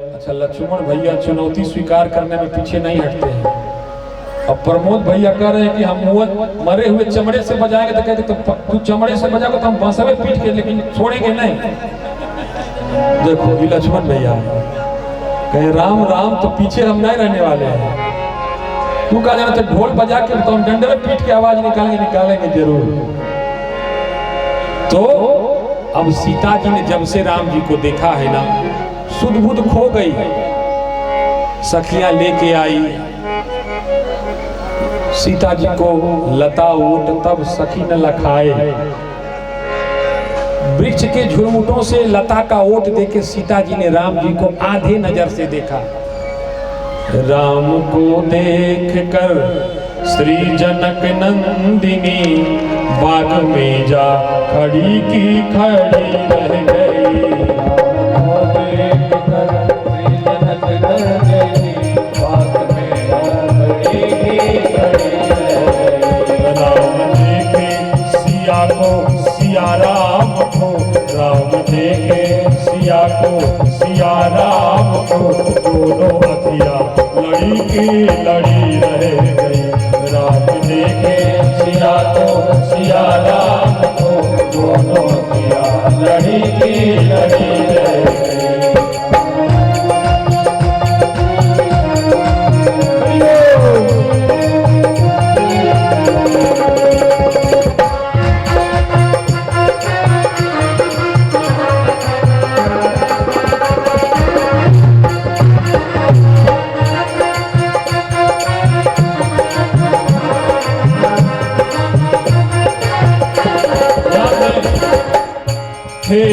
अच्छा, लक्ष्मण भैया चुनौती स्वीकार करने में पीछे नहीं हटते हैं। अब प्रमोद भैया कह रहे हैं कि हम मरे हुए चमड़े से बजाएंगे, तो कहते तो तू चमड़े से बजाओगे तो हम बांसुरी पीट के लेकिन छोड़ेंगे नहीं। देखो ये लक्ष्मण भैया कहे राम राम, तो पीछे हम नहीं रहने वाले हैं। तू कहा जाना तो ढोल बजा के तो हम डंडे में पीट के आवाज निकालेंगे जरूर। तो अब सीता जी ने जब से राम जी को देखा है ना, सुध बुध खो गई। सखियां लेके आई सीता जी को लता ऊट, तब सखी न लखाए। वृक्ष के झुरमुटों से लता का ओट देके सीता जी ने राम जी को आधे नजर से देखा। राम को देख कर श्री जनक नंदिनी बाग में जा खड़ी की खड़ी रह गई। सिया को सिया राम को दोनों अखिया लड़ी की लड़ी रह गई। राम देखे सिया को सिया राम को दोनों अखिया लड़ी की लड़ी रह गई।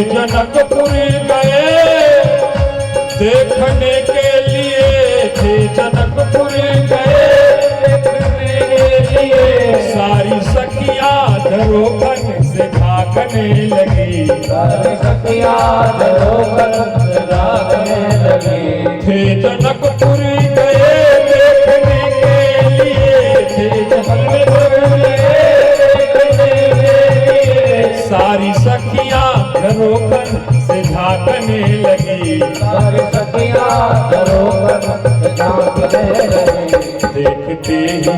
जनकपुरी गए देखने के लिए, थे जनकपुरी गए देखने के लिए। सारी सखियां धरोहर से भागने लगी, सारी सखियां धरोहर से भागने लगी। थे जनकपुरी गए देखने के लिए, थे जनकपुरी देखने के लिए। सारी सखियां धरोहर से झांकने लगी, सारी सखियां धरोहर से झांकने लगी। देखते ही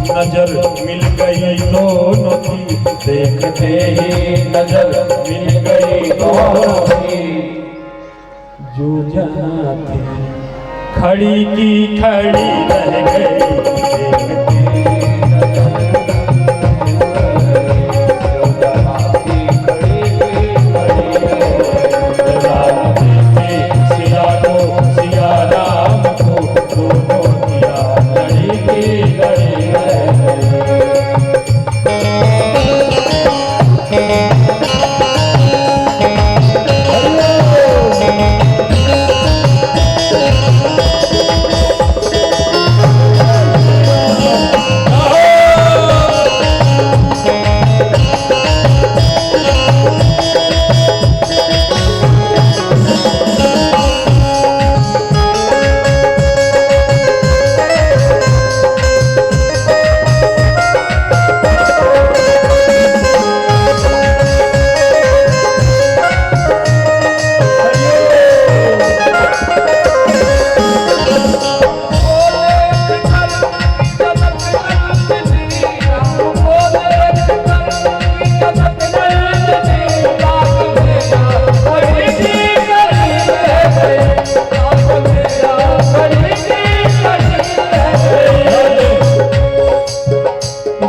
नजर मिल गई दोनों की, देखते ही नजर मिल गई दोनों की। जो जहाँ थी खड़ी की खड़ी रह गई।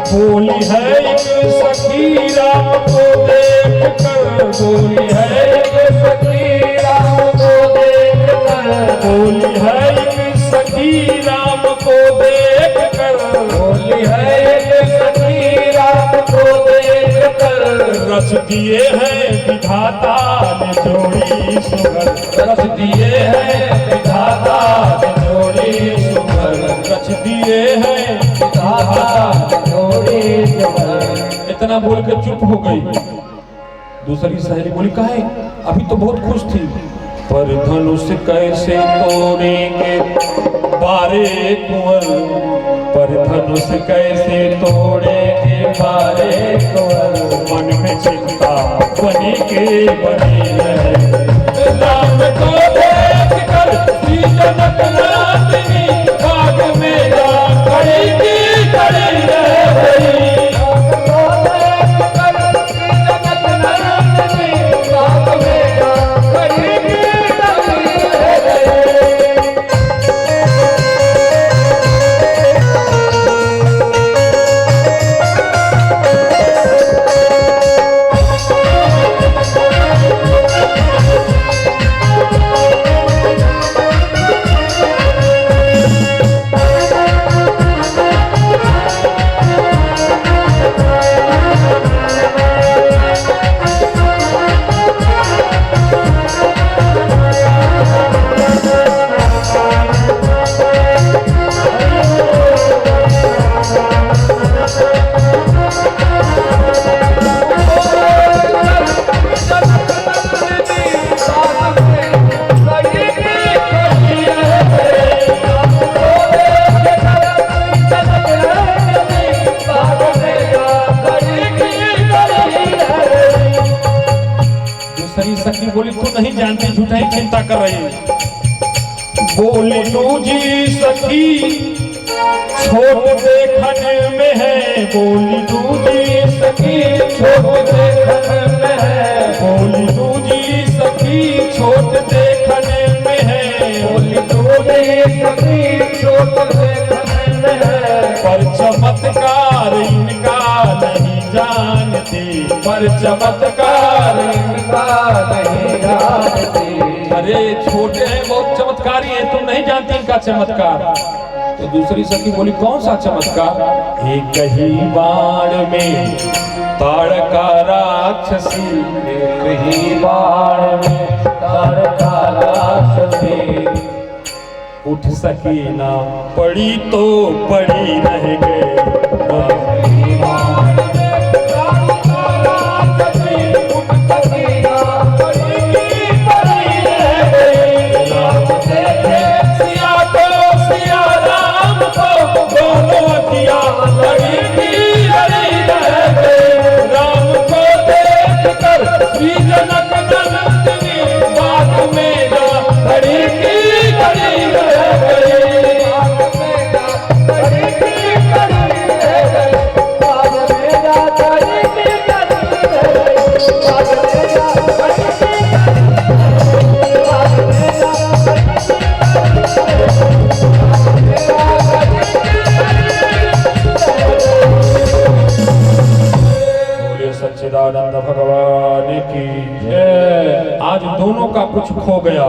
बोली है एक सखी राम को देख कर, बोली है एक सखी राम को देख कर। बोली है एक सखी राम को देख कर, बोली है एक सखी राम को देख कर। रच दिए हैं विधाता ने जोड़ी सुगर, रच दिए हैं विधाता ने जोड़ी सुगर। रच दिए हैं विधाता इतना बोल के चुप हो गई। दूसरी सहेली बोली काहे, अभी तो बहुत खुश थी। पर धनुष कैसे तोड़ेंगे बारे कुंवर, पर धनुष कैसे तोड़ेंगे बारे कुंवर। मन में चिंता बनी के बनी है। नहीं जानती, झूठा ही चिंता कर रही है। बोली जी सखी छोट देखने में है, बोली जी सखी छोट देखने में है, बोली जी सखी छोट देखने में है, बोली जी सखी छोट देखने में है, पर चमत्कार इनका नहीं जानती, पर चमत्कार इनका नहीं जानती। अरे छोटे हैं, बहुत चमत्कारी है, तुम नहीं जानती इनका चमत्कार। तो दूसरी सखी बोली कौन सा चमत्कार? एक ही बाण में ताड़का राक्षसी, एक ही बाण में ताड़का राक्षसी, उठ सकी ना पड़ी तो पड़ी रह गए। सच्चिदानंद भगवान की जय। आज दोनों का कुछ खो गया,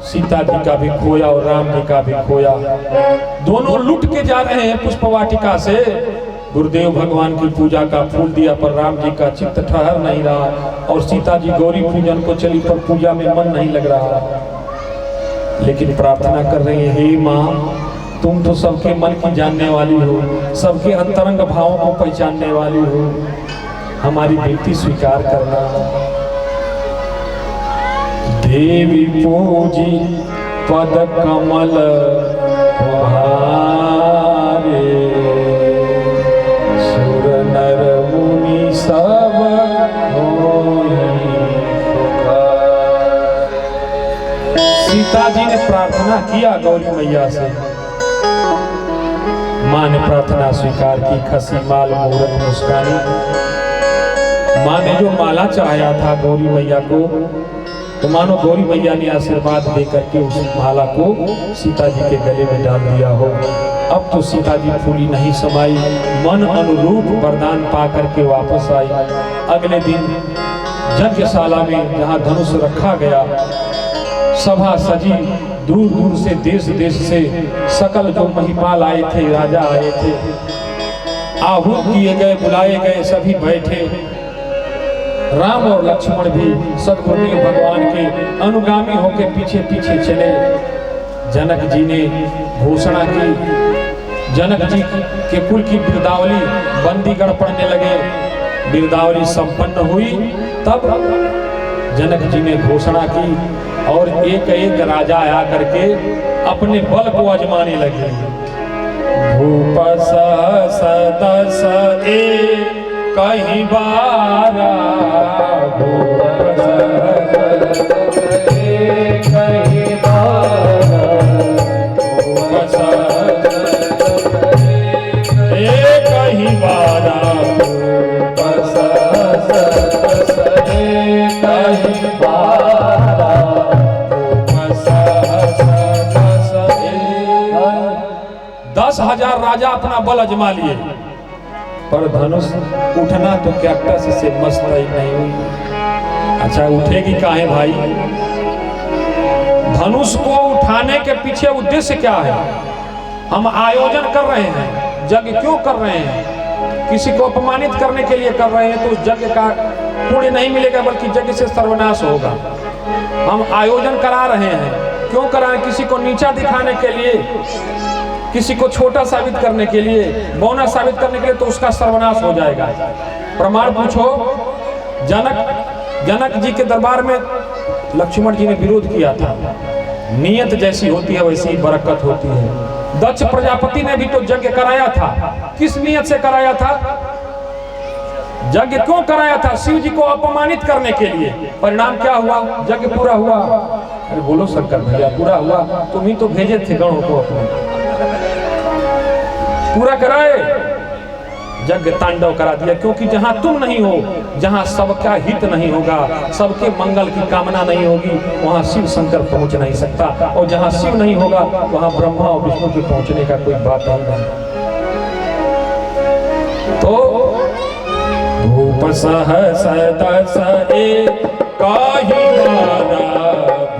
सीता जी का भी खोया और राम जी का भी खोया। दोनों लुट के जा रहे हैं पुष्प वाटिका से। गुरुदेव भगवान की पूजा का फूल दिया पर राम जी का चित्त ठहर नहीं रहा, और सीता जी गौरी पूजन को चली पर पूजा में मन नहीं लग रहा। लेकिन प्रार्थना कर रही है, हे माँ तुम तो सबके मन की जानने वाली हो, सबके अंतरंग भावों को पहचानने वाली हो, हमारी विनती स्वीकार करना। देवी पूजी पद कमल तुम्हारे, सुर नर मुनि सब होई पुकारे। सीता जी ने प्रार्थना किया गौरी मैया से, माँ ने प्रार्थना स्वीकार की। खसी माल मूरत मुस्कानी, माँ ने जो माला चढ़ाया था गौरी मैया को, तो मानो गौरी मैया ने आशीर्वाद दे करके उस माला को सीता जी के गले में डाल दिया हो। अब तो सीता जी फूली नहीं समाई, मन अनुरूप वरदान पा करके वापस आई। अगले दिन यज्ञशाला में जहाँ धनुष रखा गया, सभा सजी, दूर दूर से देश देश से सकल जो महिपाल आए थे, राजा आए थे, आहूत किए गए, बुलाए गए, सभी बैठे। राम और लक्ष्मण भी सद्गुरुदेव भगवान के अनुगामी होकर पीछे पीछे चले। जनक जी ने घोषणा की, जनक जी के कुल की बिरदावली बंदीगण पढ़ने लगे। बिरदावली संपन्न हुई, तब जनक जी ने घोषणा की और एक एक राजा आया करके अपने बल को आजमाने लगे। भूप सदस कहीं बारा, भूप सदस कहीं बारा, भूप सदस कहीं बारा, भूप सदस कहीं बारा, 10,000 राजा अपना बल अजमा लिए, पर धनुष उठना तो कैक्टस से मस्त ही नहीं हुई। अच्छा उठेगी काहे भाई? धनुष को उठाने के पीछे उद्देश्य क्या है? हम आयोजन कर रहे हैं, यज्ञ क्यों कर रहे हैं? किसी को अपमानित करने के लिए कर रहे हैं तो उस यज्ञ का पुण्य नहीं मिलेगा, बल्कि यज्ञ से सर्वनाश होगा। हम आयोजन करा रहे हैं, क्यों करा रहे हैं? किसी को नीचा दिखाने के लिए, किसी को छोटा साबित करने के लिए, बौना साबित करने के लिए, तो उसका सर्वनाश हो जाएगा। प्रमाण पूछो। जनक जी के दरबार में लक्ष्मण जी ने विरोध किया था। नियत जैसी होती है वैसी ही बरकत होती है। दक्ष प्रजापति ने भी तो यज्ञ कराया था, किस नियत से कराया था? यज्ञ क्यों कराया था? शिव जी को अपमानित करने के लिए। परिणाम क्या हुआ? यज्ञ पूरा हुआ। अरे बोलो शंकर भैया, पूरा हुआ? तुम ही तो भेजे थे गणों को अपने, पूरा कराए, यज्ञ तांडव करा दिया। क्योंकि जहां तुम नहीं हो, जहां सबका हित नहीं होगा, सबके मंगल की कामना नहीं होगी, वहां शिव शंकर पहुंच नहीं सकता। और जहां शिव नहीं होगा वहां ब्रह्मा और विष्णु के पहुंचने का कोई बात नहीं। तो भूप सहस दस एकाहि बारा,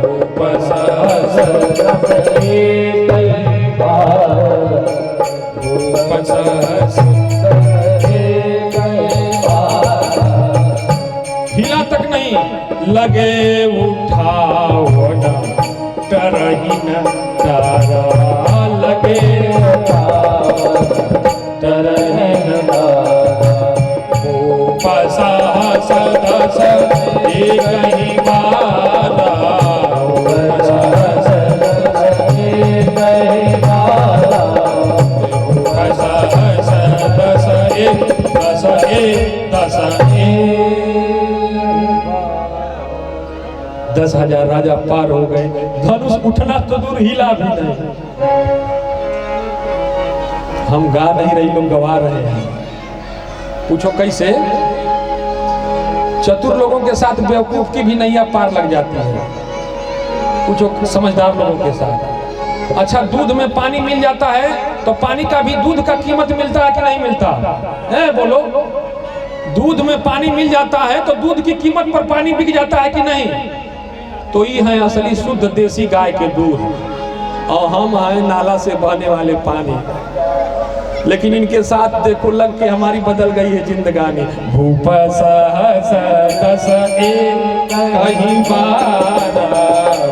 भूप सहस दस एकाहि बारा, भूप सहस हिला तक नहीं लगे उठावन तरही न तारा, लगे उठावन तरही न तारा, भूप सहस दस एकाहि बारा, भूप सहस दस एकाहि बारा, भूप सहस दस दस हजार राजा पार हो गए। धनुष उठना तो दूर, हिला भी नहीं। हम गा नहीं रहे, लोग गवा रहे हैं। पूछो कैसे? चतुर लोगों के साथ बेवकूफ की भी नैया पार लग जाती है। पूछो समझदार लोगों के साथ। अच्छा, दूध में पानी मिल जाता है तो पानी का भी, दूध का कीमत मिलता है कि नहीं मिलता है? बोलो, दूध में पानी मिल जाता है तो दूध की कीमत पर पानी बिक जाता है कि नहीं? तो ये है असली शुद्ध देसी गाय के दूध, और हम हैं नाला से बहने वाले पानी। लेकिन इनके साथ देखो लग के हमारी बदल गई है जिंदगानी। भूप सहस दस एकाहि बारा,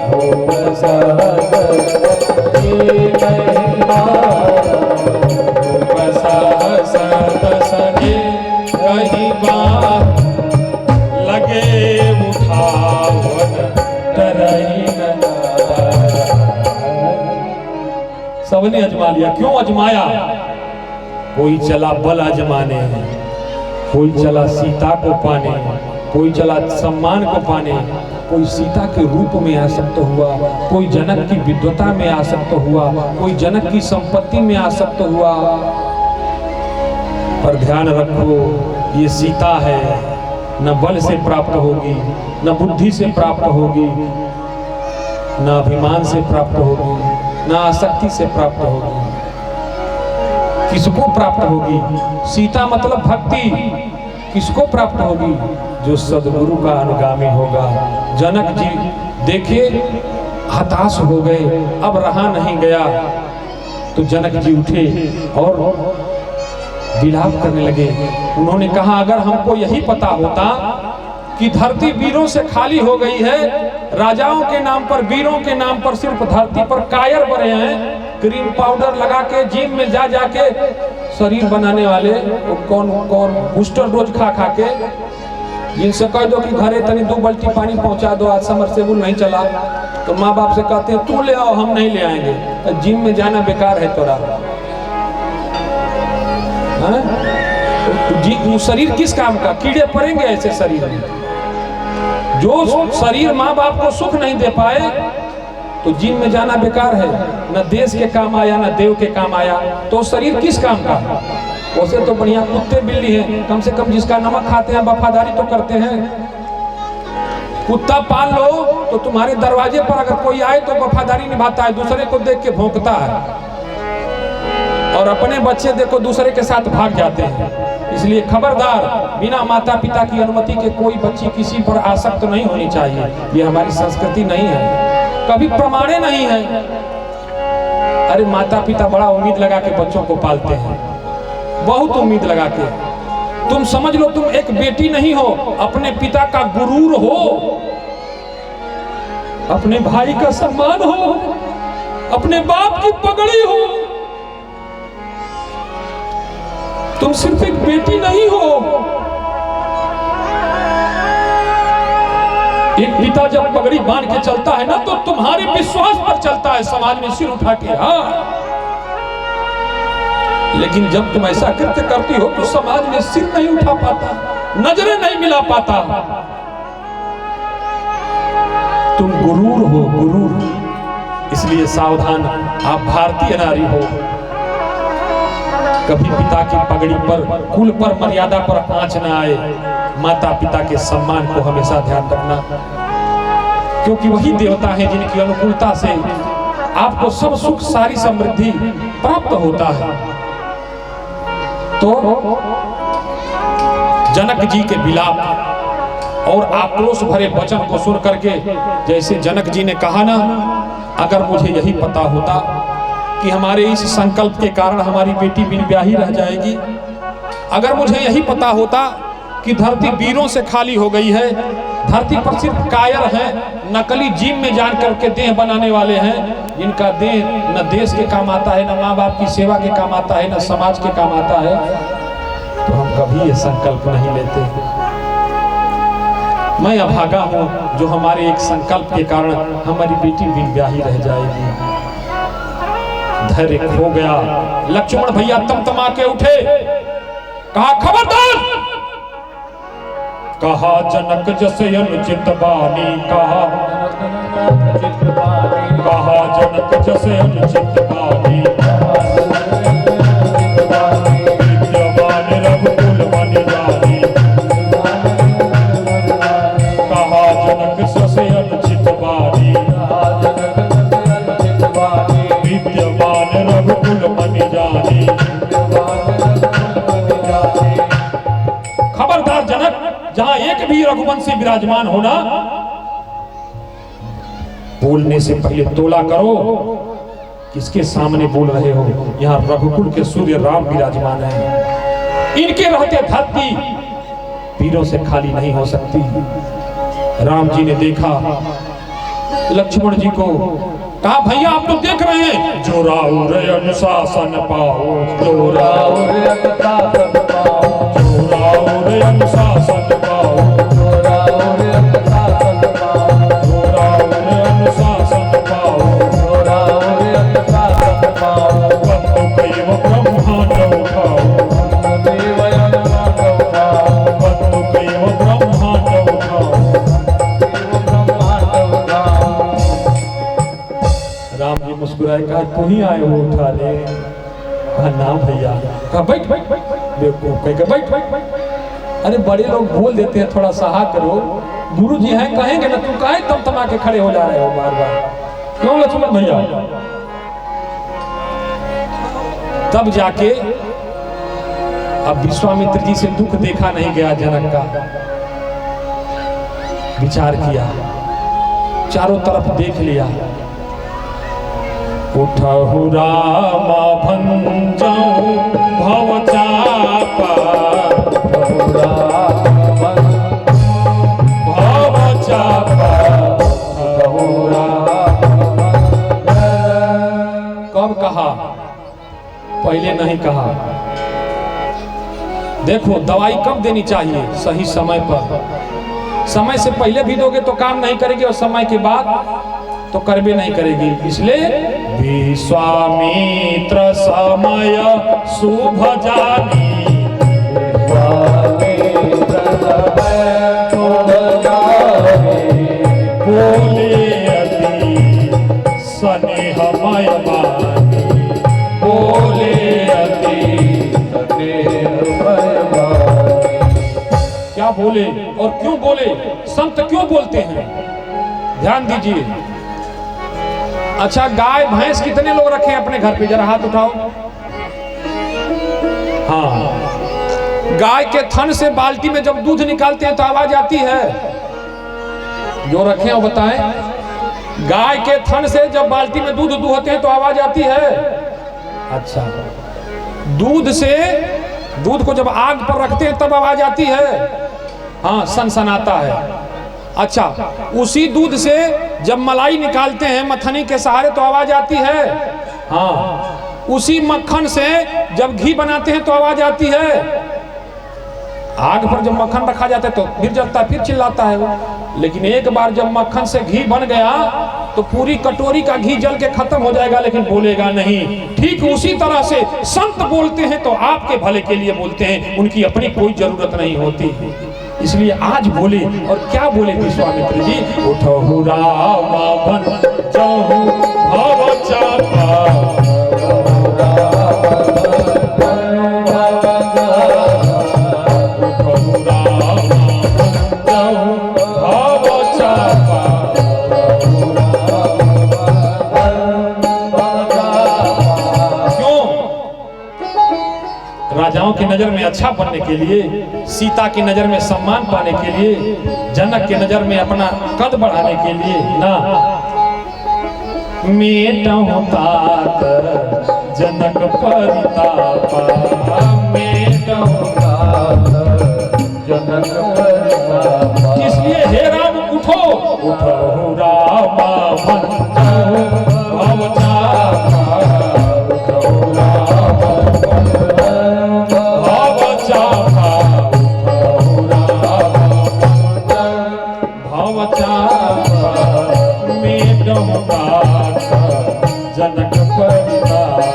भूप सहस एकाहि बारा, भूप सहस दस एकाहि बारा, लगे उठावन तरही न तारा। सबने अजमा लिया। क्यों अजमाया? कोई चला बल आजमाने, कोई चला सीता को पाने, कोई चला सम्मान को पाने, कोई सीता के रूप में आसक्त हुआ, कोई जनक की विद्वता में आसक्त हुआ, कोई जनक की संपत्ति में आसक्त हुआ। पर ध्यान रखो, ये सीता है, न बल से प्राप्त होगी, न बुद्धि से प्राप्त होगी, न अभिमान से प्राप्त होगी, न आसक्ति से प्राप्त होगी। किसको प्राप्त होगी? सीता मतलब भक्ति। किसको प्राप्त होगी? जो सदगुरु का अनुगामी होगा। जनक जी देखे हताश हो गए, अब रहा नहीं गया, तो जनक जी उठे और विलाप करने लगे। उन्होंने कहा, अगर हमको यही पता होता कि धरती वीरों से खाली हो गई है, राजाओं के नाम पर, वीरों के नाम पर सिर्फ धरती पर कायर बने हैं, क्रीम पाउडर लगा के जिम में जा जाके शरीर बनाने वाले, वो कौन बूस्टर डोज खा खा के, जिनसे कह दो कि घरे तनी 2 बाल्टी पानी पहुंचा दो, आज समरसेबुल नहीं चला, तो माँ बाप से कहते हैं तू ले आओ, हम नहीं ले आएंगे, तो जिम में जाना बेकार है तोरा। तो शरीर किस काम का? कीड़े पड़ेंगे ऐसे शरीर में। जो शरीर माँ बाप को सुख नहीं दे पाए तो जिम में जाना बेकार है, न देश के काम आया न देव के काम आया, तो शरीर किस काम का? उसे तो बढ़िया कुत्ते बिल्ली हैं, कम से कम जिसका नमक खाते हैं वफादारी तो करते हैं। कुत्ता पाल लो तो तुम्हारे दरवाजे पर अगर कोई आए तो वफादारी निभाता है, दूसरे को देख के भौंकता है, और अपने बच्चे देखो दूसरे के साथ भाग जाते हैं। इसलिए खबरदार, बिना माता पिता की अनुमति के कोई बच्ची किसी पर आसक्त नहीं होनी चाहिए। ये हमारी संस्कृति नहीं है, कभी प्रमाणे नहीं है। अरे माता पिता बड़ा उम्मीद लगा के बच्चों को पालते हैं, बहुत उम्मीद लगा के। तुम समझ लो तुम एक बेटी नहीं हो, अपने पिता का गुरूर हो, अपने भाई का सम्मान हो, अपने बाप की पगड़ी हो। तुम सिर्फ एक बेटी नहीं हो। एक पिता जब पगड़ी बांध के चलता है ना, तो तुम्हारे विश्वास पर चलता है, समाज में सिर उठा के। हाँ, लेकिन जब तुम ऐसा कृत्य करती हो तो समाज में सिर नहीं उठा पाता। नजरें नहीं मिला पाता। तुम गुरूर हो, गुरूर। इसलिए सावधान, आप भारतीय नारी हो। कभी पिता की पगड़ी पर, कुल पर, मर्यादा पर आंच न आए। माता पिता के सम्मान को हमेशा ध्यान रखना, क्योंकि वही देवता हैं जिनकी अनुकूलता से आपको सब सुख, सारी समृद्धि प्राप्त होता है। तो जनक जी के विलाप और आक्रोश भरे वचन को सुन करके, जैसे जनक जी ने कहा ना, अगर मुझे यही पता होता कि हमारे इस संकल्प के कारण हमारी बेटी बिन ब्याही रह जाएगी, अगर मुझे यही पता होता कि धरती वीरों से खाली हो गई है, धरती पर सिर्फ कायर हैं, नकली जिम में जान करके देह बनाने वाले हैं, जिनका देह न देश के काम आता है, न माँ बाप की सेवा के काम आता है, न समाज के काम आता है, तो हम कभी ये संकल्प नहीं लेते। मैं अभागा हूँ जो हमारे एक संकल्प के कारण हमारी बेटी बिन ब्याही रह जाएगी। धैर्य खो गया। लक्ष्मण भैया तमतमा के उठे, कहा खबरदार। कहा जनक जसे अनुचित बानी, कहा जनक जसे अनुचित बानी, विद्यमान रघुकुल मन जानी, कहा जनक जसे अनुचित बानी, विद्यमान रघुकुल मन जानी। खबरदार जनक, जहां एक भी रघुवंशी विराजमान होना, बोलने से पहले तोला करो, किसके सामने बोल रहे हो। यहाँ रघुकुल के सूर्य राम विराजमान हैं, इनके रहते धरती वीरों से खाली नहीं हो सकती। राम जी ने देखा लक्ष्मण जी को, कहा भैया आप तो देख रहे हैं, जो राउर अनुशासन पाओ, जो राउर अनुशासन पाओ, जो राउर अनुशासन पाओ, जो राउर अनुशासन पाओ, जो राउर अनुशासन पाओ, जो राउर अनुशासन पाओ, कत्तो कैव ब्रह्मांड उठाओ, कत्तो कैव ब्रह्मांड उठाओ। राम जी मुस्कुराए, कहा तू ही आए हो उठा ले। कहा ना भैया। कहा बैठ बैठ बैठ, देखो कह बैठ बैठ। अरे बड़े लोग बोल देते हैं, थोड़ा सहा करो, गुरु जी हैं कहेंगे ना, तुम काहे तमतमा के खड़े हो जा रहे हो बार बार, क्यों लक्ष्मण भैया। तब जाके अब विश्वामित्र जी से दुख देखा नहीं गया। जनक का विचार किया, चारों तरफ देख लिया। उठहु राम भंजऊ भव चापा, भव चापा। कब कहा, पहले नहीं कहा। देखो दवाई कब देनी चाहिए, सही समय पर। समय से पहले भी दोगे तो काम नहीं करेगी, और समय के बाद तो करबे नहीं करेगी। इसलिए विश्वामित्र समय शुभ जानी, बोले अति स्नेहमय वाणी, बोले अति स्नेहमय वाणी। क्या बोले और क्यों बोले, संत क्यों बोलते हैं, ध्यान दीजिए। अच्छा, गाय भैंस कितने लोग रखे हैं अपने घर पे, जरा हाथ उठाओ। हाँ, गाय के थन से बाल्टी में जब दूध निकालते हैं तो आवाज आती है, जो रखे हैं वो बताएं। गाय के थन से जब बाल्टी में दूध दुहते हैं तो आवाज आती है। अच्छा, दूध से, दूध को जब आग पर रखते हैं तब आवाज आती है, हाँ सनसनाता है। अच्छा, उसी दूध से जब मलाई निकालते हैं मथनी के सहारे तो आवाज आती है, हाँ। उसी मक्खन से जब घी बनाते हैं तो आवाज आती है। आग पर जब मक्खन रखा जाता है तो फिर जलता है, फिर चिल्लाता है वो। लेकिन एक बार जब मक्खन से घी बन गया तो पूरी कटोरी का घी जल के खत्म हो जाएगा, लेकिन बोलेगा नहीं। ठीक उसी तरह से संत बोलते हैं तो आपके भले के लिए बोलते हैं, उनकी अपनी कोई जरूरत नहीं होती। इसलिए आज बोले, और क्या बोले विश्वामित्र जी, उठहु रामा बन जाऊं भव चापा, राजाओं की नजर में अच्छा बनने के लिए, सीता की नजर में सम्मान पाने के लिए, जनक की नजर में अपना कद बढ़ाने के लिए ना, मेटहु तात जनक परितापा, मेटहु तात जनक परितापा। इसलिए हे राम उठो, उठहु रामा बन जाऊं भव चापा, उठहु रामा जनक परितापा,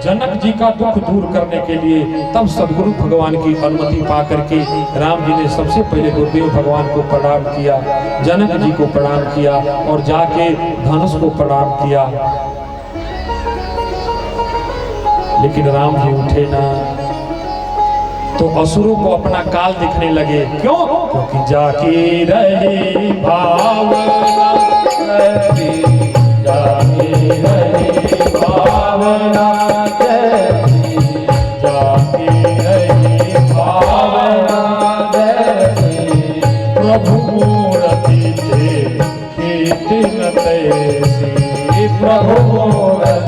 जनक जी का दुख दूर करने के लिए तब सदगुरु भगवान की अनुमति पा करके राम जी ने सबसे पहले गुरुदेव भगवान को प्रणाम किया, जनक जी को प्रणाम किया और जाके धनुष को प्रणाम किया। लेकिन राम जी उठे ना तो असुरों को अपना काल दिखने लगे। क्यों? क्योंकि जाके रहे भावना, जाके रहे भावना, जाके रहे भावना, प्रभु मूर्ति थे कीर्तन तैसी, प्रभु मूर्ति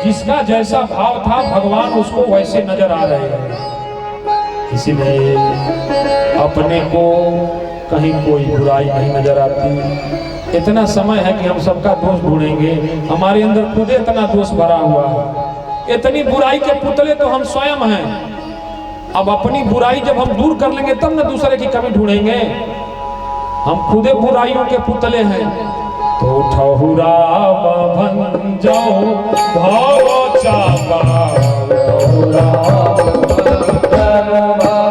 जिसका जैसा भाव था भगवान उसको वैसे नजर आ रहे हैं। इसीलिए अपने को कहीं कोई बुराई नहीं नजर आती। इतना समय है कि हम सबका दोष ढूंढेंगे, हमारे अंदर खुद इतना दोष भरा हुआ है, इतनी बुराई के पुतले तो हम स्वयं हैं। अब अपनी बुराई जब हम दूर कर लेंगे तब न दूसरे की कमी ढूंढेंगे। हम खुदे बुराइयों के पुतले हैं। तो उठहु रामा बन जाऊं भव चापा, उठहु रामा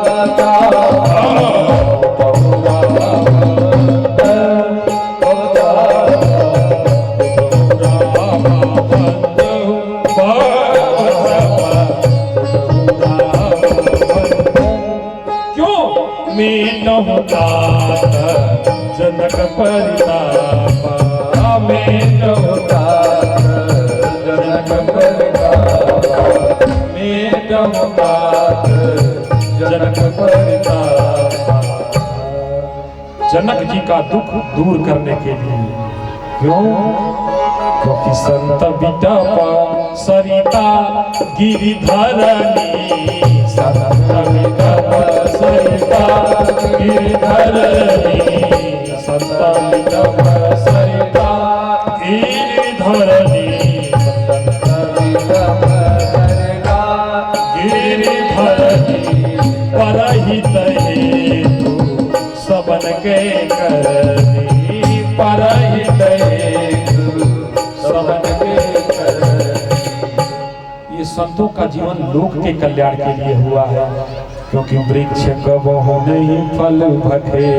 बन जाऊं भव चापा। क्यों? मेटहु तात जनक परितापा, मेटहु तात जनक परितापा, मेटहु तात जनक परितापा। जनक जी का दुख दूर करने के लिए। क्यों? क्योंकि संत बिटपा सरिता गिरिधरनी, संत बिटपा सरिता गिरिधरनी, संत बिटपा सरिता गिरिधरनी, गिरिधरनी परहित हेतु सबन के करनी, परहित हेतु सबन के करनी। ये संतों का जीवन लोक के कल्याण के लिए हुआ है। क्योंकि वृक्ष कबहु नहीं फल भखे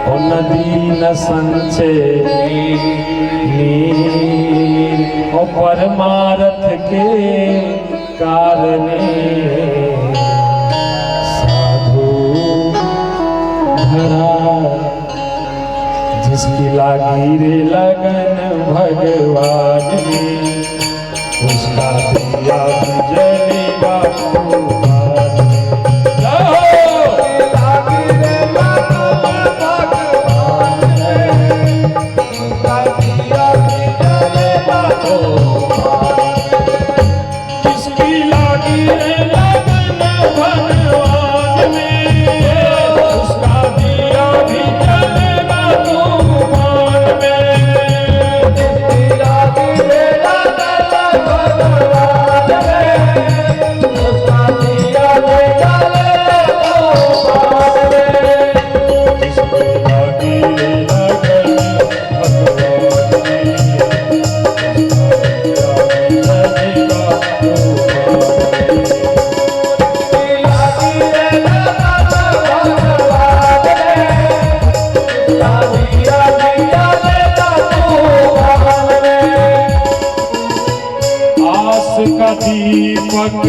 और नदी न संचे नीर, और परमार्थ के कारणे साधु धरा, जिसकी लागी रे लगन भगवान में, उसका दिया जलेगा भगवान में।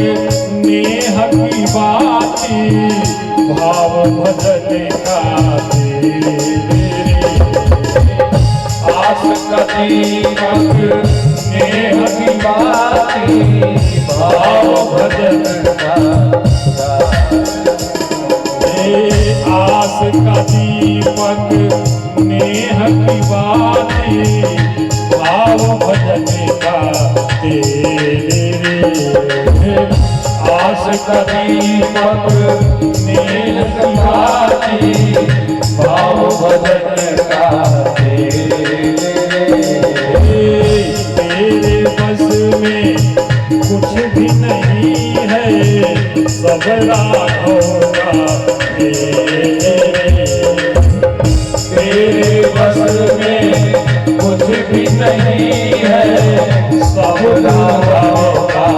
नेह की बाती भाव भजन का आस का दीपक नेह की बाती भाव भजन का आस का दीपक नेह की बाती भाव भजन का तेरे आस का दीपक नेह की बाती भाव भजन का तेरे बस में कुछ भी नहीं है सब राघव का तेरे बस में कुछ भी नहीं है सब राघव का